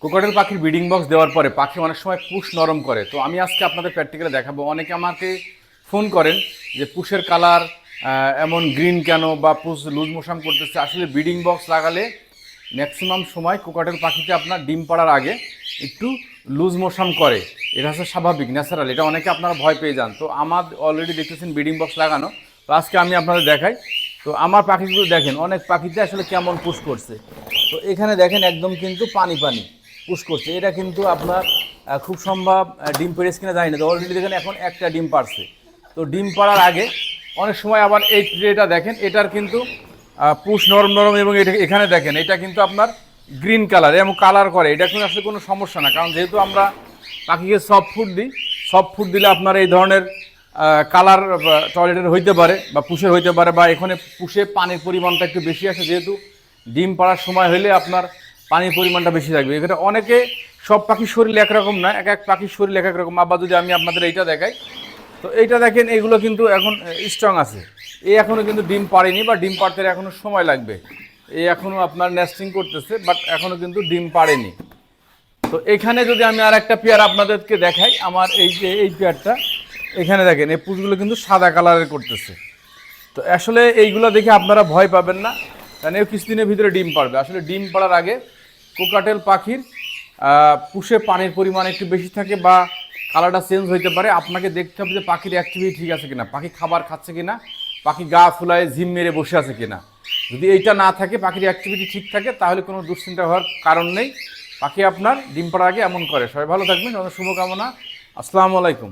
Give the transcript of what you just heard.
Cockatiel পাখির breeding box দেওয়ার পরে পাখি অনেক সময় পুশ নরম করে। তো আমি আজকে আপনাদের প্র্যাকটিক্যালে দেখাবো। অনেকে আমাকে ফোন করেন যে পুশের কালার এমন গ্রিন কেন, বা পুশ লুজ মোশন করতেছে। আসলে ব্রিডিং বক্স লাগালে ম্যাক্সিমাম সময় কোকাটেল পাখিতে আপনার ডিম পাড়ার আগে একটু লুজ মোশন করে। এটা হচ্ছে স্বাভাবিক, ন্যাচারাল। এটা অনেকে আপনারা ভয় পেয়ে যান। তো আমার অলরেডি দেখতেছেন ব্রিডিং বক্স লাগানো। তো আজকে আমি আপনাদের দেখাই। তো আমার পাখিগুলো দেখেন, অনেক পাখিতে আসলে কেমন পুশ করছে। তো এখানে দেখেন একদম কিন্তু পানি পানি পুশ করছে। এটা কিন্তু আপনার খুব সম্ভব ডিম পেড়েছে কিনা জানি না। তো অলরেডি দেখেন এখন একটা ডিম পাড়ছে। তো ডিম পাড়ার আগে অনেক সময় আবার এই ট্রেটা দেখেন, এটার কিন্তু পুশ নরম নরম, এবং এটা এখানে দেখেন এটা কিন্তু আপনার গ্রিন কালার এবং কালার করে। এটা কিন্তু আসলে কোনো সমস্যা না, কারণ যেহেতু আমরা পাখিকে সফট ফুড দিই। সফট ফুড দিলে আপনার এই ধরনের কালার টয়লেটের হইতে পারে, বা পুষের হইতে পারে, বা এখানে পুষে পানির পরিমাণটা একটু বেশি আসে। যেহেতু ডিম পাড়ার সময় হলে আপনার পানির পরিমাণটা বেশি থাকবে। এখানে অনেকে, সব পাখির শরীর একরকম না, এক এক পাখির শরীর এক এক রকম। আবার যদি আমি আপনাদের এইটা দেখাই, তো এইটা দেখেন, এগুলো কিন্তু এখন স্ট্রং আছে। এই এখনও কিন্তু ডিম পাড়েনি, বা ডিম পাড়তে এখনও সময় লাগবে। এই এখনও আপনার নেস্টিং করতেছে, বাট এখনও কিন্তু ডিম পাড়েনি। তো এখানে যদি আমি আর একটা পেয়ার আপনাদেরকে দেখাই, আমার এই যে এই পেয়ারটা, এখানে দেখেন এই পুষগুলো কিন্তু সাদা কালারের করতেছে। তো আসলে এইগুলো দেখে আপনারা ভয় পাবেন না, কারণ এই কিছুদিনের ভিতরে ডিম পাড়বে। আসলে ডিম পাড়ার আগে কোকাটেল পাখির পুষে পানির পরিমাণ একটু বেশি থাকে, বা কালারটা চেঞ্জ হইতে পারে। আপনাকে দেখতে হবে যে পাখির অ্যাক্টিভিটি ঠিক আছে কিনা, পাখি খাবার খাচ্ছে কিনা, পাখি গা ফুলায় ঝিম মেরে বসে আছে কিনা। যদি এইটা না থাকে, পাখির অ্যাক্টিভিটি ঠিক থাকে, তাহলে কোনো দুশ্চিন্তা হওয়ার কারণ নেই। পাখি আপনার ডিম পাড়ার আগে এমন করে। সবাই ভালো থাকবেন, শুভকামনা। আসসালামু আলাইকুম।